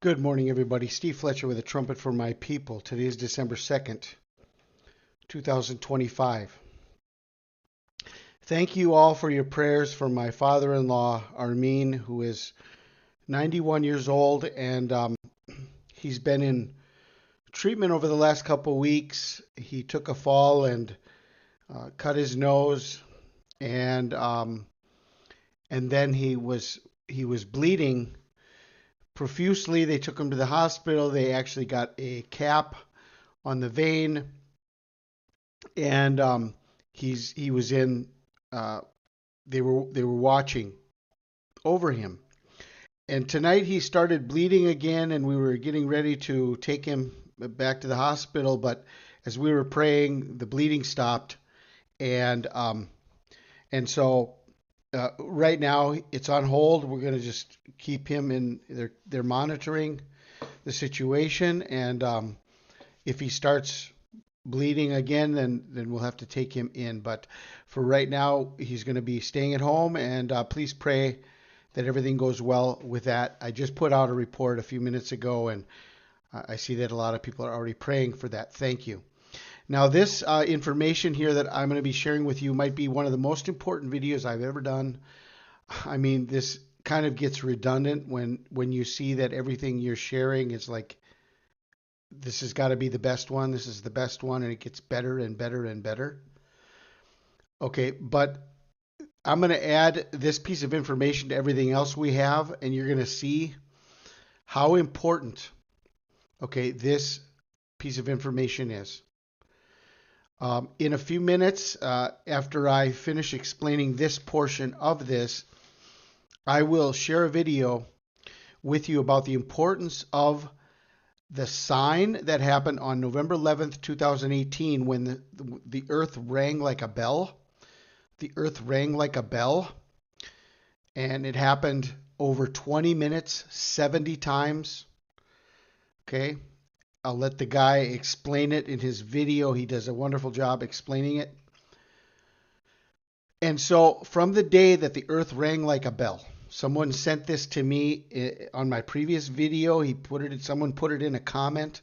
Good morning, everybody. Steve Fletcher with a trumpet for my people. Today is December 2nd, 2025. Thank you all for your prayers for my father-in-law, Armin, who is 91 years old, and he's been in treatment over the last couple weeks. He took a fall and cut his nose, and then he was bleeding profusely. They took him to the hospital. They actually got a cap on the vein, and he was in. They were watching over him, and tonight he started bleeding again, and we were getting ready to take him back to the hospital. But as we were praying, the bleeding stopped, and so. Right now, it's on hold. We're going to just keep him in. They're monitoring the situation, and if he starts bleeding again, then we'll have to take him in. But for right now, he's going to be staying at home, and please pray that everything goes well with that. I just put out a report a few minutes ago, and I see that a lot of people are already praying for that. Thank you. Now, this information here that I'm going to be sharing with you might be one of the most important videos I've ever done. I mean, this kind of gets redundant when you see that everything you're sharing is like, this has got to be the best one. This is the best one, and it gets better and better and better. Okay, but I'm going to add this piece of information to everything else we have, and you're going to see how important, okay, this piece of information is. In a few minutes, after I finish explaining this portion of this, I will share a video with you about the importance of the sign that happened on November 11th, 2018, when the earth rang like a bell. The earth rang like a bell, and it happened over 20 minutes, 70 times. Okay. I'll let the guy explain it in his video. He does a wonderful job explaining it. And so from the day that the earth rang like a bell, someone sent this to me on my previous video. Someone put it in a comment,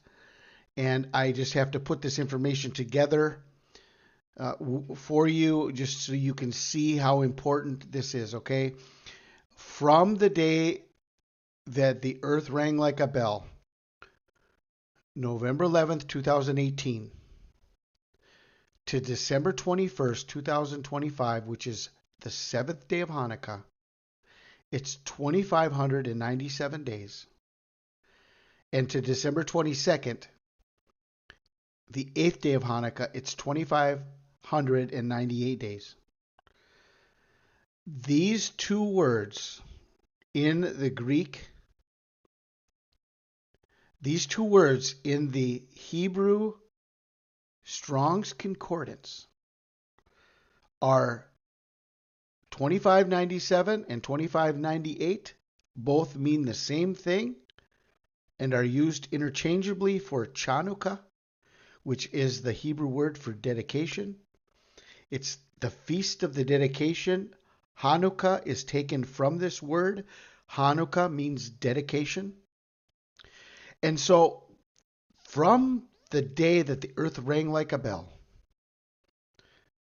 and I just have to put this information together for you just so you can see how important this is, okay? From the day that the earth rang like a bell, November 11th, 2018 to December 21st, 2025, which is the 7th day of Hanukkah, it's 2,597 days. And to December 22nd, the 8th day of Hanukkah, it's 2,598 days. These two words in the Greek, these two words in the Hebrew Strong's Concordance are 2597 and 2598. Both mean the same thing and are used interchangeably for Chanukah, which is the Hebrew word for dedication. It's the feast of the dedication. Hanukkah is taken from this word. Hanukkah means dedication. And so, from the day that the earth rang like a bell,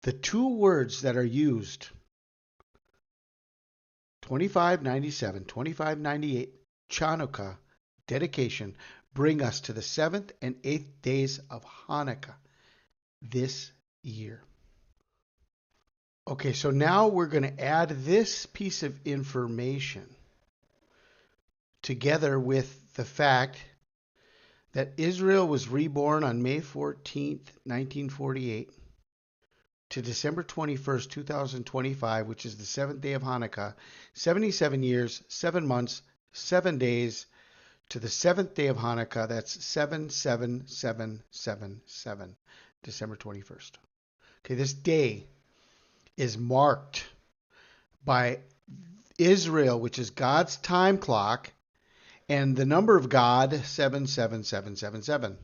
the two words that are used, 2597, 2598, Chanukah, dedication, bring us to the 7th and 8th days of Hanukkah this year. Okay, so now we're going to add this piece of information together with the fact that Israel was reborn on May 14th, 1948 to December 21st, 2025, which is the 7th day of Hanukkah, 77 years, 7 months, 7 days to the 7th day of Hanukkah. That's 77777, December 21st. Okay, this day is marked by Israel, which is God's time clock, and the number of God, 77777.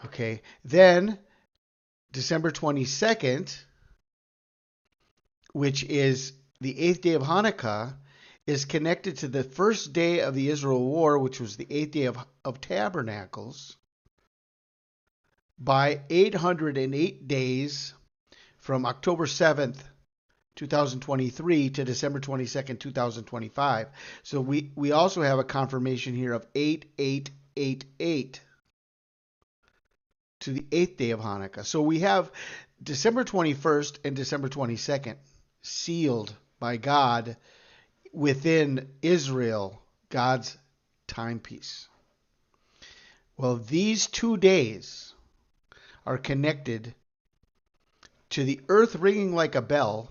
Okay, then December 22nd, which is the 8th day of Hanukkah, is connected to the first day of the Israel war, which was the 8th day of Tabernacles, by 808 days from October 7th, 2023 to December 22nd, 2025. So we also have a confirmation here of 8888 to the 8th day of Hanukkah. So we have December 21st and December 22nd sealed by God within Israel, God's timepiece. Well, these 2 days are connected to the earth ringing like a bell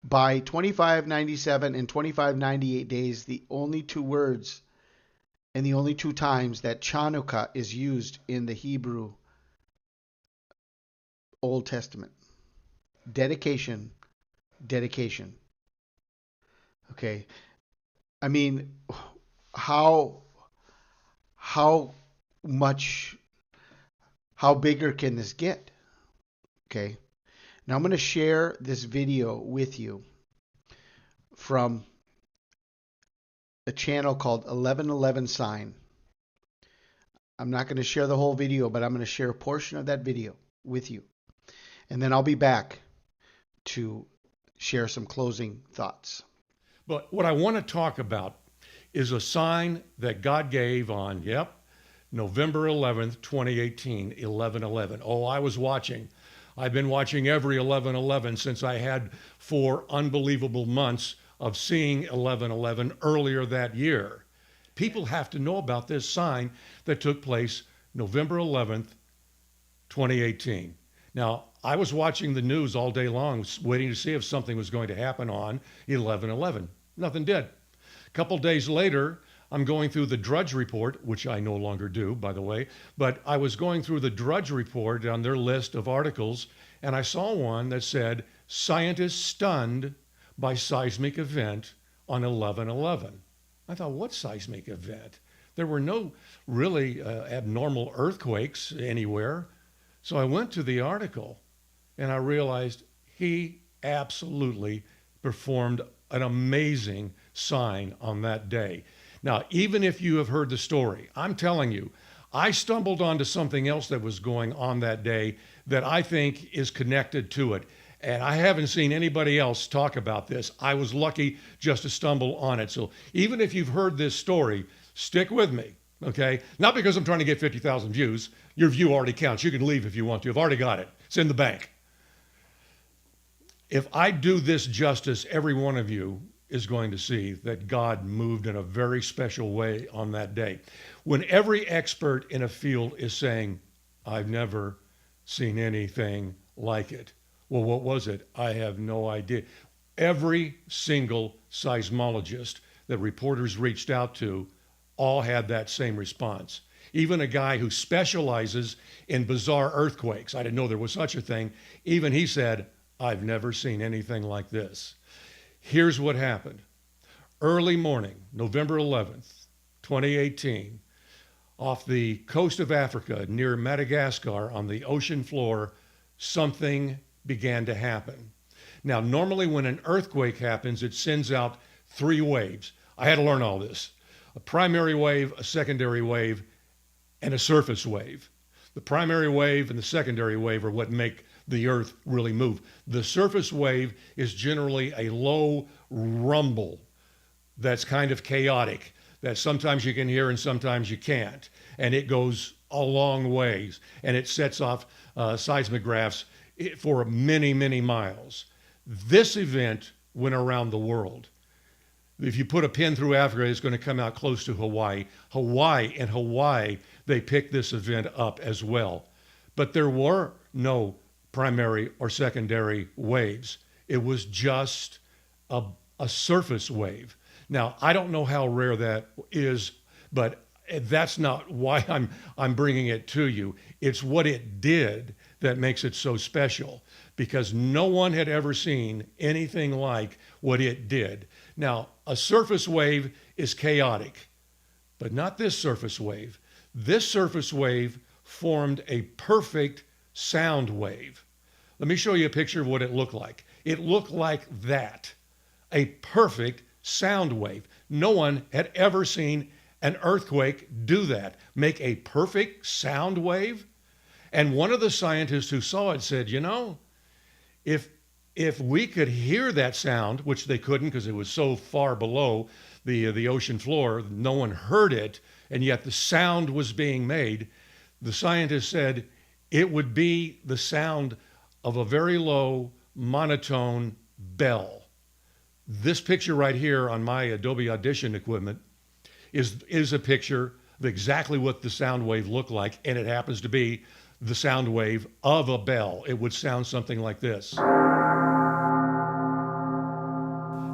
by 2597 and 2598 days, the only 2 words and the only 2 times that Chanukah is used in the Hebrew Old Testament. Dedication, dedication. Okay. I mean, how bigger can this get? Okay. Now I'm going to share this video with you from a channel called 1111 Sign. I'm not going to share the whole video, but I'm going to share a portion of that video with you. And then I'll be back to share some closing thoughts. But what I want to talk about is a sign that God gave on, November 11th, 2018, 11/11. Oh, I was watching. I've been watching every 11/11 since I had 4 unbelievable months of seeing 11/11 earlier that year. People have to know about this sign that took place November 11th, 2018. Now, I was watching the news all day long, waiting to see if something was going to happen on 11/11. Nothing did. A couple days later, I'm going through the Drudge Report, which I no longer do, by the way, but I was going through the Drudge Report on their list of articles, and I saw one that said, "Scientists stunned by seismic event on 11/11." I thought, what seismic event? There were no really abnormal earthquakes anywhere. So I went to the article, and I realized he absolutely performed an amazing sign on that day. Now, even if you have heard the story, I'm telling you, I stumbled onto something else that was going on that day that I think is connected to it. And I haven't seen anybody else talk about this. I was lucky just to stumble on it. So even if you've heard this story, stick with me, okay? Not because I'm trying to get 50,000 views. Your view already counts. You can leave if you want to. I've already got it. It's in the bank. If I do this justice, every one of you is going to see that God moved in a very special way on that day. When every expert in a field is saying, I've never seen anything like it. Well, what was it? I have no idea. Every single seismologist that reporters reached out to all had that same response. Even a guy who specializes in bizarre earthquakes, I didn't know there was such a thing, even he said, I've never seen anything like this. Here's what happened. Early morning, November 11th, 2018, off the coast of Africa near Madagascar on the ocean floor, something began to happen. Now, normally when an earthquake happens, it sends out 3 waves. I had to learn all this. A primary wave, a secondary wave, and a surface wave. The primary wave and the secondary wave are what make the earth really move. The surface wave is generally a low rumble that's kind of chaotic, that sometimes you can hear and sometimes you can't. And it goes a long ways, and it sets off seismographs for many, many miles. This event went around the world. If you put a pin through Africa, it's going to come out close to Hawaii. Hawaii, they picked this event up as well. But there were no primary or secondary waves. It was just a surface wave. Now, I don't know how rare that is, but that's not why I'm bringing it to you. It's what it did that makes it so special, because no one had ever seen anything like what it did. Now, a surface wave is chaotic, but not this surface wave. This surface wave formed a perfect sound wave. Let me show you a picture of what it looked like. It looked like that. a perfect sound wave. No one had ever seen an earthquake do that, make a perfect sound wave. And one of the scientists who saw it said, you know, if we could hear that sound, which they couldn't because it was so far below the ocean floor, no one heard it, and yet the sound was being made, the scientist said it would be the sound of a very low monotone bell. This picture right here on my Adobe Audition equipment is a picture of exactly what the sound wave looked like, and it happens to be the sound wave of a bell. It would sound something like this.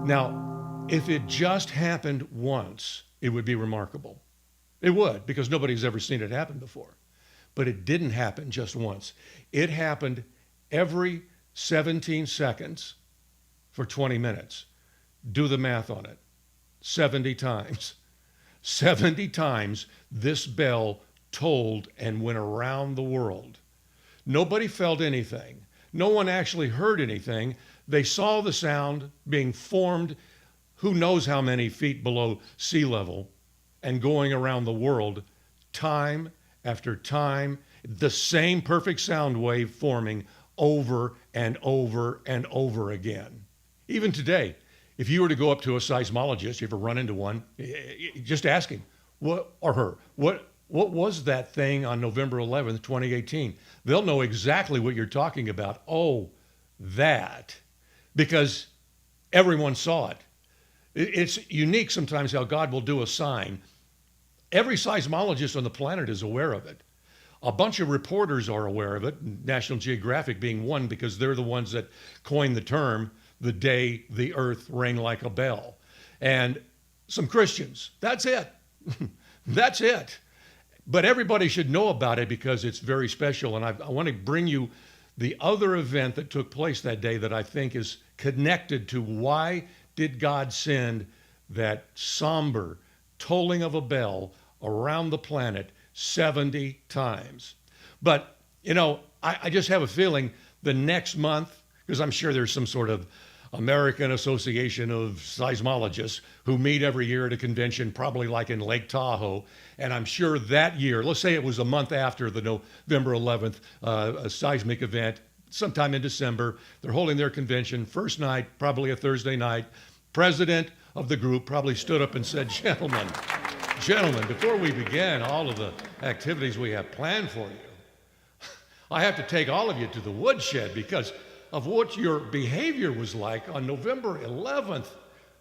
Now, if it just happened once, it would be remarkable. It would, because nobody's ever seen it happen before. But it didn't happen just once. It happened every 17 seconds for 20 minutes. Do the math on it. 70 times. 70 times this bell tolled and went around the world. Nobody felt anything. No one actually heard anything. They saw the sound being formed who knows how many feet below sea level and going around the world time after time, the same perfect sound wave forming over and over and over again. Even today, if you were to go up to a seismologist, you ever run into one, just ask him, what was that thing on November 11th, 2018? They'll know exactly what you're talking about. Oh, that. Because everyone saw it. It's unique sometimes how God will do a sign. Every seismologist on the planet is aware of it. A bunch of reporters are aware of it, National Geographic being one, because they're the ones that coined the term, the day the earth rang like a bell. And some Christians. That's it. That's it. But everybody should know about it because it's very special. And I want to bring you the other event that took place that day that I think is connected to why did God send that somber tolling of a bell around the planet 70 times. But, you know, I just have a feeling the next month, because I'm sure there's some sort of American Association of Seismologists who meet every year at a convention, probably like in Lake Tahoe. And I'm sure that year, let's say it was a month after the November 11th seismic event, sometime in December, they're holding their convention. First night, probably a Thursday night, president of the group probably stood up and said, gentlemen, before we begin all of the activities we have planned for you, I have to take all of you to the woodshed because of what your behavior was like on November 11th.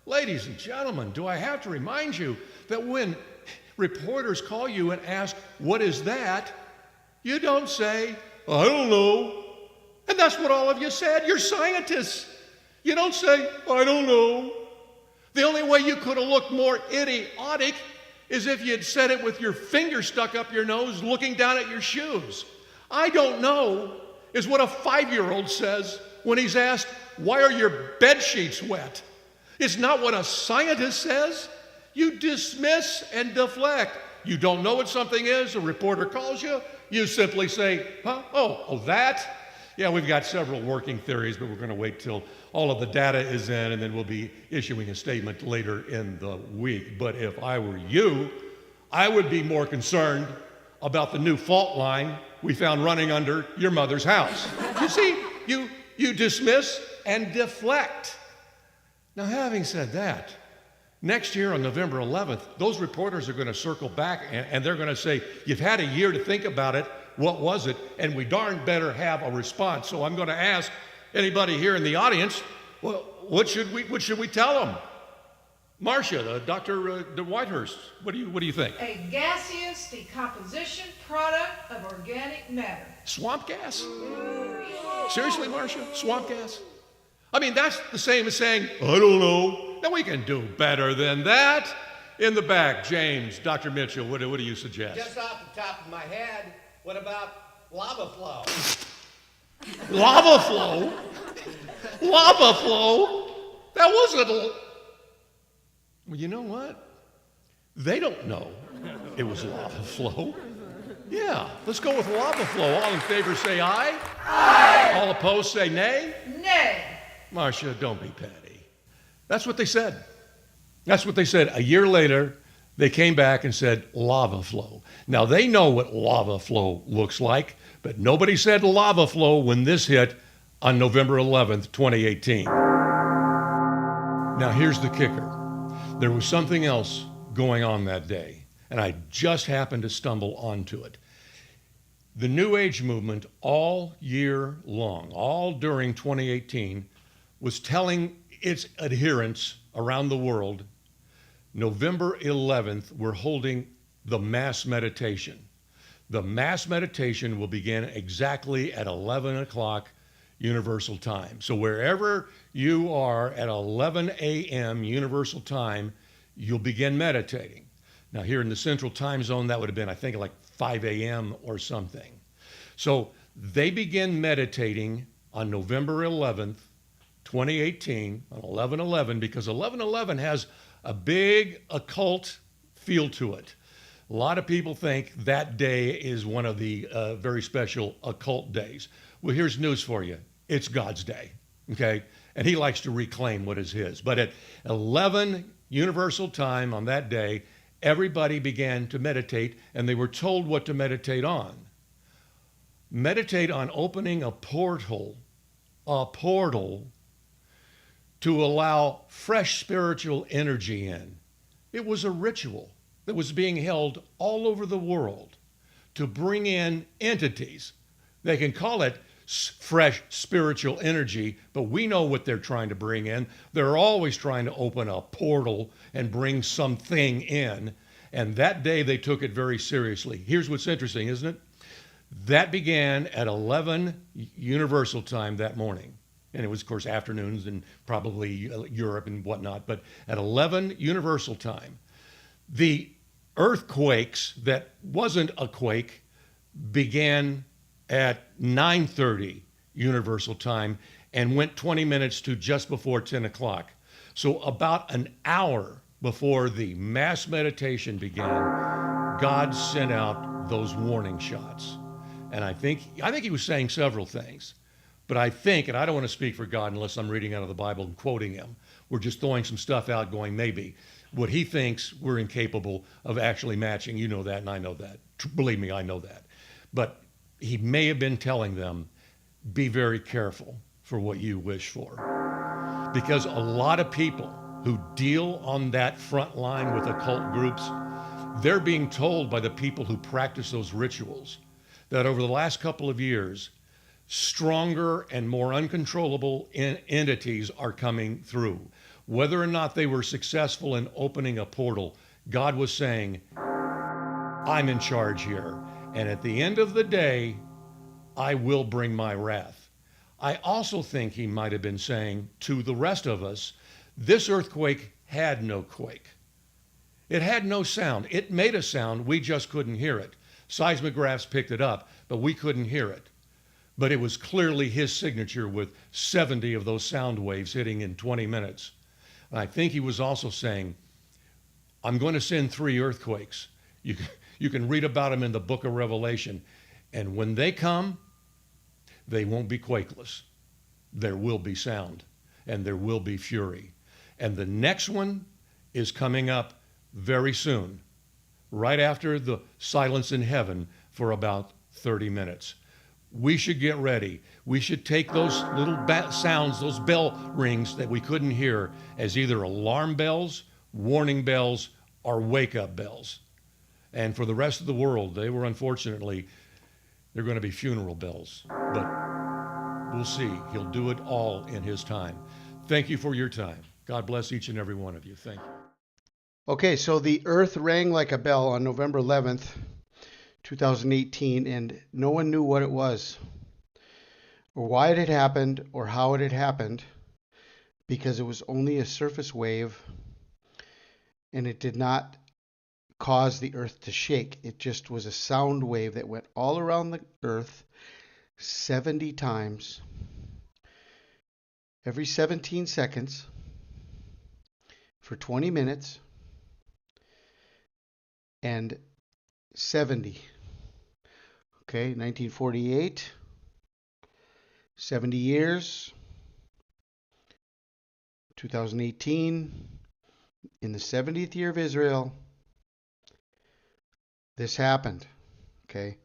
Ladies and gentlemen, do I have to remind you that when reporters call you and ask, what is that? You don't say, I don't know. And that's what all of you said. You're scientists. You don't say, I don't know. The only way you could have looked more idiotic is if you'd said it with your finger stuck up your nose, looking down at your shoes. I don't know is what a 5-year-old says when he's asked, why are your bed sheets wet? It's not what a scientist says. You dismiss and deflect. You don't know what something is, a reporter calls you, you simply say, huh? Oh, that? Yeah, we've got several working theories, but we're going to wait till all of the data is in, and then we'll be issuing a statement later in the week. But if I were you, I would be more concerned about the new fault line we found running under your mother's house. You see, you dismiss and deflect. Now, having said that, next year on November 11th, those reporters are going to circle back and they're going to say, you've had a year to think about it. What was it? And we darn better have a response. So I'm going to ask anybody here in the audience, well, what should we tell them? Marcia, Dr. Whitehurst, what do you think? A gaseous decomposition product of organic matter. Swamp gas? Seriously, Marcia? Swamp gas? I mean, that's the same as saying, I don't know. Now we can do better than that. In the back, James, Dr. Mitchell, what do you suggest? Just off the top of my head, what about lava flow? Lava flow? Lava flow? That wasn't... Well, you know what? They don't know it was lava flow. Yeah, let's go with lava flow. All in favor say aye. Aye. All opposed say nay. Nay. Marcia, don't be petty. That's what they said. That's what they said. A year later, they came back and said lava flow. Now they know what lava flow looks like, but nobody said lava flow when this hit on November 11th, 2018. Now here's the kicker. There was something else going on that day, and I just happened to stumble onto it. The New Age movement all year long, all during 2018, was telling its adherents around the world, November 11th, we're holding the mass meditation. The mass meditation will begin exactly at 11 o'clock Universal Time. So wherever you are at 11 a.m. Universal Time, you'll begin meditating. Now here in the Central Time Zone, that would have been, I think, like 5 a.m. or something. So they begin meditating on November 11th, 2018, on 11/11, because 11/11 has a big occult feel to it. A lot of people think that day is one of the very special occult days. Well, here's news for you. It's God's day, okay? And he likes to reclaim what is his. But at 11 Universal Time on that day, everybody began to meditate, and they were told what to meditate on. Meditate on opening a portal to allow fresh spiritual energy in. It was a ritual that was being held all over the world to bring in entities. They can call it fresh spiritual energy, but we know what they're trying to bring in. They're always trying to open a portal and bring something in. And that day they took it very seriously. Here's what's interesting, isn't it? That began at 11 Universal Time that morning. And it was, of course, afternoons and probably Europe and whatnot. But at 11 Universal Time, the earthquakes that wasn't a quake began at 9:30 Universal Time and went 20 minutes to just before 10 o'clock. So about an hour before the mass meditation began, God sent out those warning shots. And I think he was saying several things. But I think, and I don't want to speak for God unless I'm reading out of the Bible and quoting him, we're just throwing some stuff out going maybe. What he thinks we're incapable of actually matching. You know that, and I know that. Believe me, I know that. But he may have been telling them, be very careful for what you wish for. Because a lot of people who deal on that front line with occult groups, they're being told by the people who practice those rituals that over the last couple of years, stronger and more uncontrollable entities are coming through. Whether or not they were successful in opening a portal, God was saying, I'm in charge here. And at the end of the day, I will bring my wrath. I also think he might have been saying to the rest of us, this earthquake had no quake. It had no sound. It made a sound, we just couldn't hear it. Seismographs picked it up, but we couldn't hear it. But it was clearly his signature with 70 of those sound waves hitting in 20 minutes. And I think he was also saying, I'm going to send 3 earthquakes. You can read about them in the book of Revelation. And when they come, they won't be quakeless. There will be sound, and there will be fury. And the next one is coming up very soon, right after the silence in heaven for about 30 minutes. We should get ready. We should take those little sounds, those bell rings that we couldn't hear, as either alarm bells, warning bells, or wake-up bells. And for the rest of the world, they're going to be funeral bells. But we'll see. He'll do it all in his time. Thank you for your time. God bless each and every one of you. Thank you. Okay, so the earth rang like a bell on November 11th, 2018, and no one knew what it was, or why it had happened, or how it had happened, because it was only a surface wave, and it did not cause the earth to shake. It just was a sound wave that went all around the earth 70 times, every 17 seconds, for 20 minutes, and 70. Okay, 1948, 70 years, 2018, in the 70th year of Israel, this happened. Okay.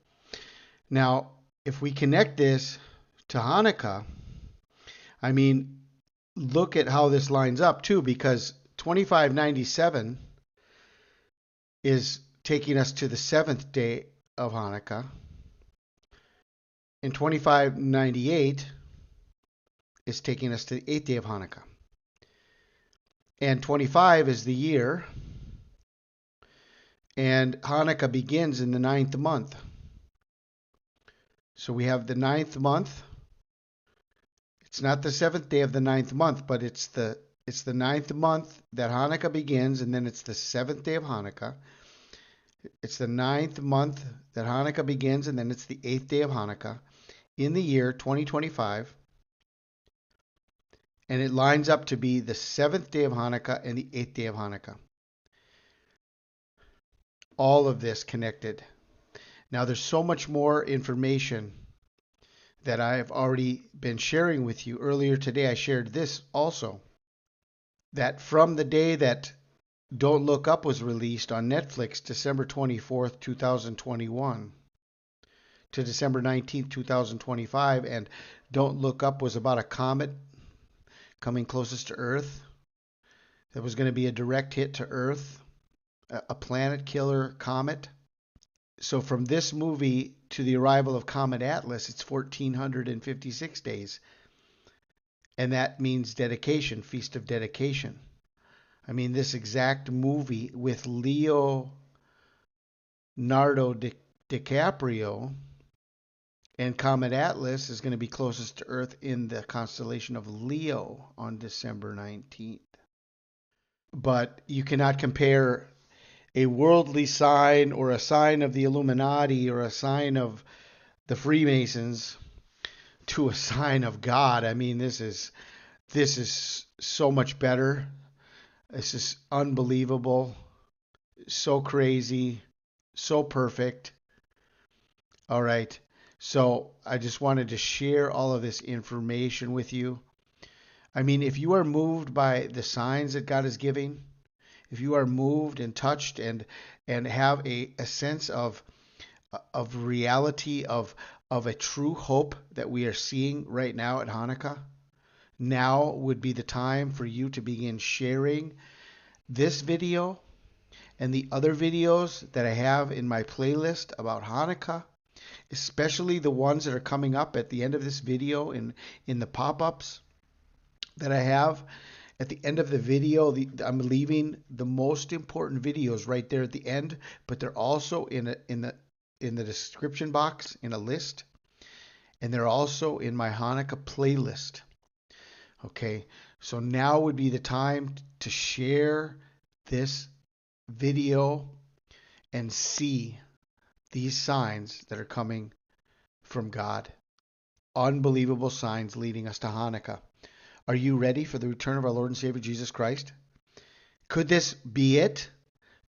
Now, if we connect this to Hanukkah, I mean, look at how this lines up too, because 2597 is taking us to the seventh day of Hanukkah, and 2598 is taking us to the eighth day of Hanukkah. And 25 is the year, and Hanukkah begins in the ninth month. So we have the ninth month. It's not the seventh day of the ninth month, but it's the ninth month that Hanukkah begins, and then it's the seventh day of Hanukkah. It's the ninth month that Hanukkah begins, and then it's the eighth day of Hanukkah in the year 2025. And it lines up to be the seventh day of Hanukkah and the eighth day of Hanukkah. All of this connected. Now, there's so much more information that I have already been sharing with you. Earlier today, I shared this also, that from the day that Don't Look Up was released on Netflix, December 24th, 2021, to December 19th, 2025, and Don't Look Up was about a comet coming closest to Earth. That was going to be a direct hit to Earth, a planet killer comet. So from this movie to the arrival of Comet Atlas, it's 1,456 days. And that means dedication, Feast of Dedication. I mean, this exact movie with Leonardo DiCaprio and Comet Atlas is going to be closest to Earth in the constellation of Leo on December 19th. But you cannot compare a worldly sign or a sign of the Illuminati or a sign of the Freemasons to a sign of God. I mean, this is so much better. This is unbelievable, so crazy, so perfect. All right. So I just wanted to share all of this information with you. I mean, if you are moved by the signs that God is giving, if you are moved and touched and have a sense of reality of a true hope that we are seeing right now at Hanukkah, now would be the time for you to begin sharing this video and the other videos that I have in my playlist about Hanukkah, especially the ones that are coming up at the end of this video in the pop-ups that I have. At the end of the video, I'm leaving the most important videos right there at the end, but they're also in the description box in a list, and they're also in my Hanukkah playlist. Okay, so now would be the time to share this video and see these signs that are coming from God. Unbelievable signs leading us to Hanukkah. Are you ready for the return of our Lord and Savior Jesus Christ? Could this be it?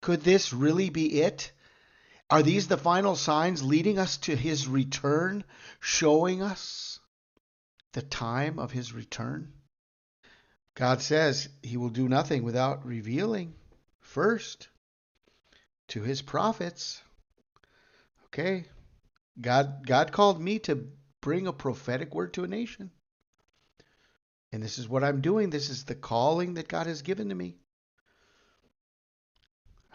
Could this really be it? Are these the final signs leading us to his return, showing us the time of his return? God says he will do nothing without revealing first to his prophets. Okay, God called me to bring a prophetic word to a nation. And this is what I'm doing. This is the calling that God has given to me.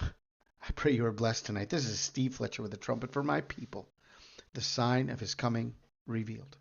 I pray you are blessed tonight. This is Steve Fletcher with a trumpet for my people, the sign of his coming revealed.